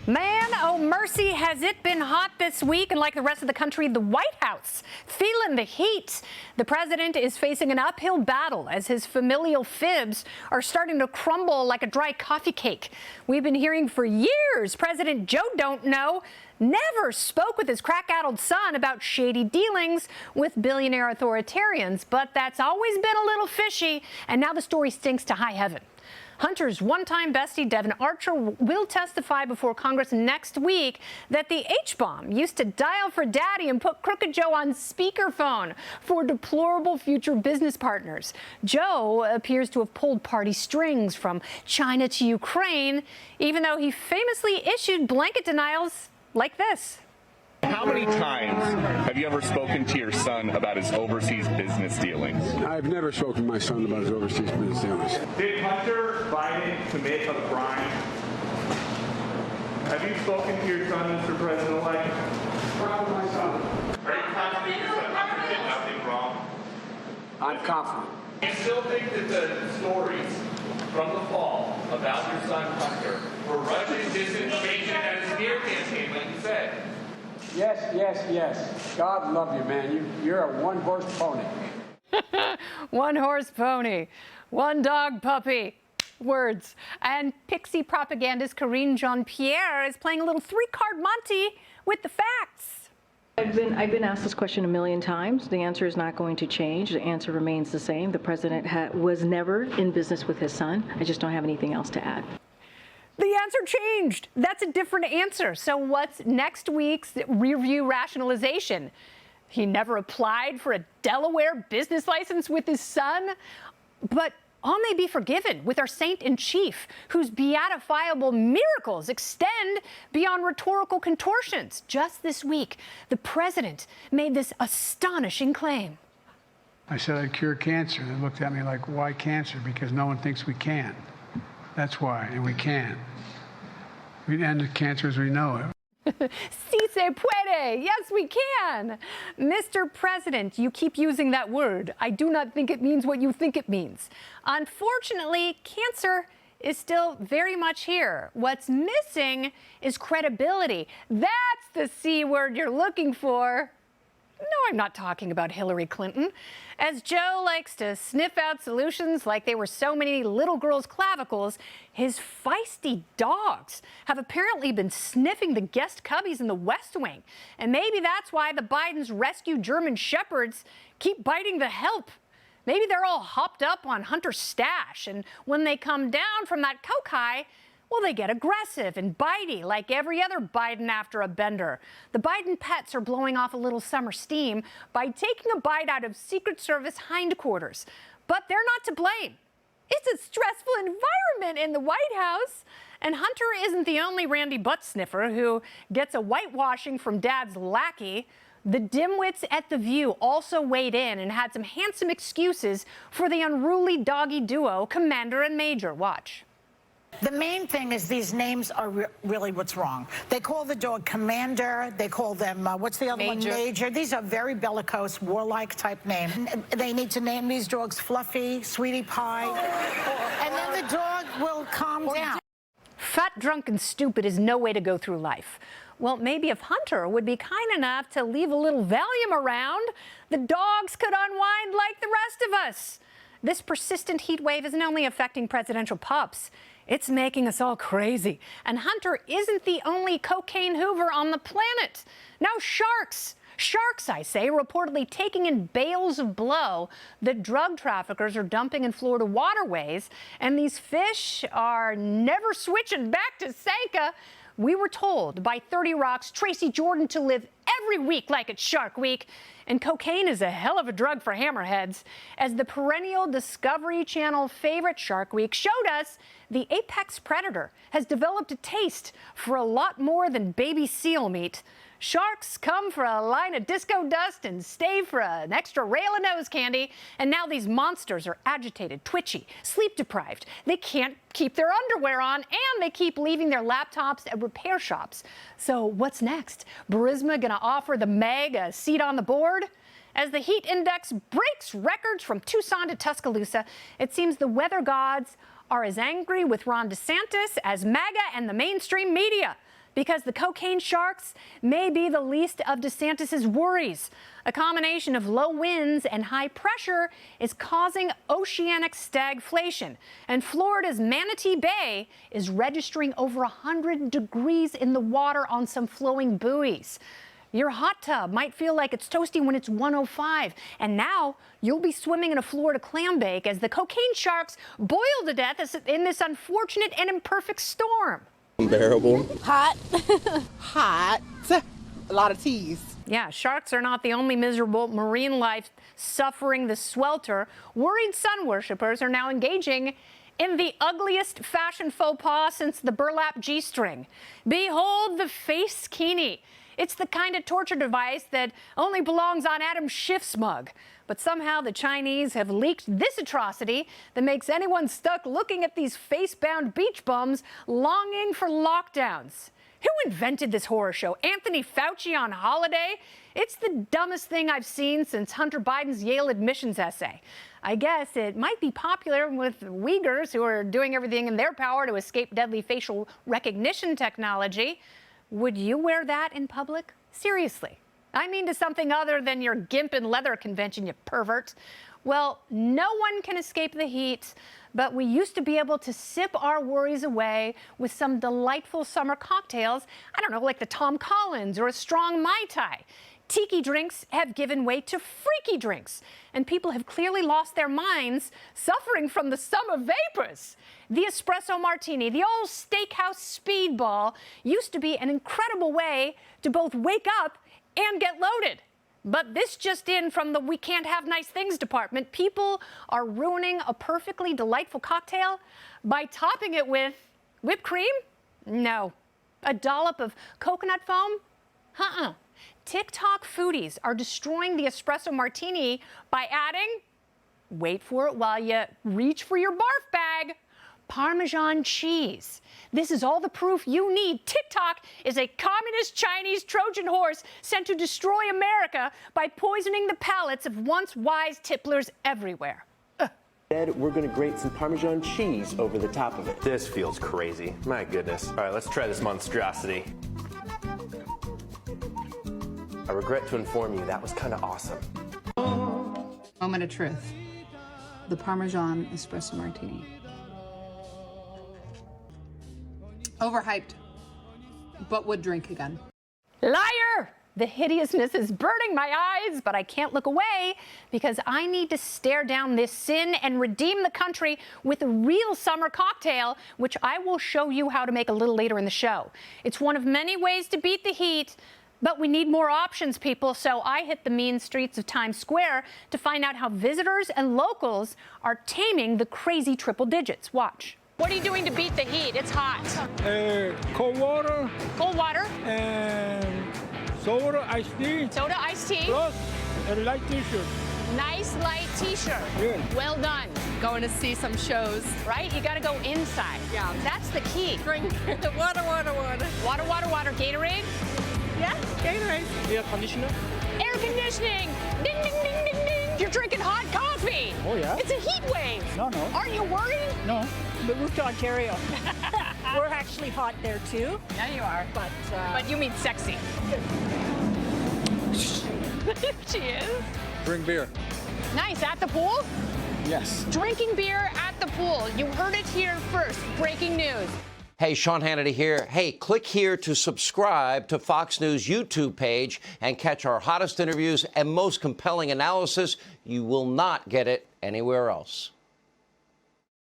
Man, oh mercy, has it been hot this week? And like the rest of the country, the White House feeling the heat. The president is facing an uphill battle as his familial fibs are starting to crumble like a dry coffee cake. We've been hearing for years President Joe Don't Know never spoke with his crack-addled son about shady dealings with billionaire authoritarians. But that's always been a little fishy, and now the story stinks to high heaven. Hunter's one-time bestie, Devin Archer, will testify before Congress next week that the H-bomb used to dial for daddy and put Crooked Joe on speakerphone for deplorable future business partners. Joe appears to have pulled party strings from China to Ukraine, even though he famously issued blanket denials like this. How many times have you ever spoken to your son about his overseas business dealings? I've never spoken to my son about his overseas business dealings. Did Hunter Biden commit a crime? Have you spoken to your son, Mr. President-elect? Proud of my son. Are you confident your son Hunter did nothing wrong? I'm confident. Do you still think that the stories from the fall about your son Hunter were Russian disinformation at his smear campaign, like you said? Yes. God love you, man. You're a one-horse pony. One-horse pony, one-dog puppy. Words. And pixie propagandist Jean-Pierre is playing a little three-card Monty with the facts. I've been asked this question a million times. The answer is not going to change. The answer remains the same. The president was never in business with his son. I just don't have anything else to add. The answer changed. That's a different answer. So what's next week's review rationalization? He never applied for a Delaware business license with his son? But all may be forgiven with our saint-in-chief, whose beatifiable miracles extend beyond rhetorical contortions. Just this week, the president made this astonishing claim. I said I'd cure cancer. They looked at me like, why cancer? Because no one thinks we can. That's why, and we can. We end the cancer as we know it. Si se puede. Yes, we can. Mr. President, you keep using that word. I do not think it means what you think it means. Unfortunately, cancer is still very much here. What's missing is credibility. That's the C word you're looking for. No, I'm not talking about Hillary Clinton. As Joe likes to sniff out solutions like they were so many little girls' clavicles, his feisty dogs have apparently been sniffing the guest cubbies in the West Wing. And maybe that's why the Bidens' rescued German shepherds keep biting the help. Maybe they're all hopped up on Hunter's stash, and when they come down from that coke high, well, they get aggressive and bitey like every other Biden after a bender. The Biden pets are blowing off a little summer steam by taking a bite out of Secret Service hindquarters. But they're not to blame. It's a stressful environment in the White House. And Hunter isn't the only Randy butt sniffer who gets a whitewashing from dad's lackey. The dimwits at The View also weighed in and had some handsome excuses for the unruly doggy duo, Commander and Major. Watch. The main thing is these names are really what's wrong. They call the dog Commander. They call them, what's the other one? Major. These are very bellicose, warlike type names. They need to name these dogs Fluffy, Sweetie Pie, and then the dog will calm down. Fat, drunk, and stupid is no way to go through life. Well, maybe if Hunter would be kind enough to leave a little Valium around, the dogs could unwind like the rest of us. This persistent heat wave isn't only affecting presidential pups. It's making us all crazy. And Hunter isn't the only cocaine hoover on the planet. Now sharks, I say, reportedly taking in bales of blow that drug traffickers are dumping in Florida waterways. And these fish are never switching back to Sanka. We were told by 30 Rock's Tracy Jordan to live every week like it's Shark Week. And cocaine is a hell of a drug for hammerheads. As the perennial Discovery Channel favorite Shark Week showed us, the apex predator has developed a taste for a lot more than baby seal meat. Sharks come for a line of disco dust and stay for an extra rail of nose candy. And now these monsters are agitated, twitchy, sleep-deprived. They can't keep their underwear on, and they keep leaving their laptops at repair shops. So what's next? Burisma gonna offer the Meg a seat on the board? As the heat index breaks records from Tucson to Tuscaloosa, it seems the weather gods are as angry with Ron DeSantis as MAGA and the mainstream media. because the cocaine sharks may be the least of DeSantis's worries. A combination of low winds and high pressure is causing oceanic stagflation, and Florida's Manatee Bay is registering over 100 degrees in the water on some flowing buoys. Your hot tub might feel like it's toasty when it's 105, and now you'll be swimming in a Florida clam bake as the cocaine sharks boil to death in this unfortunate and imperfect storm. Unbearable. Hot. Hot. A lot of teas. Yeah, sharks are not the only miserable marine life suffering the swelter. Worried sun worshippers are now engaging in the ugliest fashion faux pas since the burlap G-string. Behold the face kini. It's the kind of torture device that only belongs on Adam Schiff's mug. But somehow the Chinese have leaked this atrocity that makes anyone stuck looking at these face-bound beach bums longing for lockdowns. Who invented this horror show? Anthony Fauci on holiday? It's the dumbest thing I've seen since Hunter Biden's Yale admissions essay. I guess it might be popular with Uyghurs who are doing everything in their power to escape deadly facial recognition technology. Would you wear that in public? Seriously. I mean to something other than your gimp and leather convention, you pervert. Well, no one can escape the heat, but we used to be able to sip our worries away with some delightful summer cocktails, I don't know, like the Tom Collins or a strong Mai Tai. Tiki drinks have given way to freaky drinks, and people have clearly lost their minds, suffering from the summer vapors. The Espresso Martini, the old steakhouse speedball, used to be an incredible way to both wake up and get loaded. But this just in from the we can't have nice things department. People are ruining a perfectly delightful cocktail by topping it with whipped cream? No. A dollop of coconut foam? TikTok foodies are destroying the Espresso Martini by adding, wait for it while you reach for your barf bag, Parmesan cheese. This is all the proof you need. TikTok is a communist Chinese Trojan horse sent to destroy America by poisoning the palates of once wise tipplers everywhere. Instead, we're going to grate some Parmesan cheese over the top of it. This feels crazy. My goodness. All right, let's try this monstrosity. I regret to inform you, that was kind of awesome. Moment of truth. The Parmesan Espresso Martini. Overhyped, but would drink again. Liar! The hideousness is burning my eyes, but I can't look away because I need to stare down this sin and redeem the country with a real summer cocktail, which I will show you how to make a little later in the show. It's one of many ways to beat the heat, but we need more options, people, so I hit the mean streets of Times Square to find out how visitors and locals are taming the crazy triple digits. Watch. What are you doing to beat the heat? It's hot. Cold water. Cold water. And soda, iced tea. Soda, iced tea. Plus a light t-shirt. Nice light t-shirt. Yeah. Well done. Going to see some shows. Right? You got to go inside. Yeah. That's the key. Drink water, water, water. Water, water, water. Gatorade. Yeah, Gatorade. Air conditioner. Air conditioning. Ding, ding, ding, ding, ding. You're drinking hot coffee. Oh, yeah? It's a heat wave. No. Aren't you worried? No. We moved to Ontario. We're actually hot there too. Yeah, you are. But you mean sexy. She is. Drink beer. Nice. At the pool? Yes. Drinking beer at the pool. You heard it here first. Breaking news. Hey, Sean Hannity here. Hey, click here to subscribe to Fox News YouTube page and catch our hottest interviews and most compelling analysis. You will not get it anywhere else.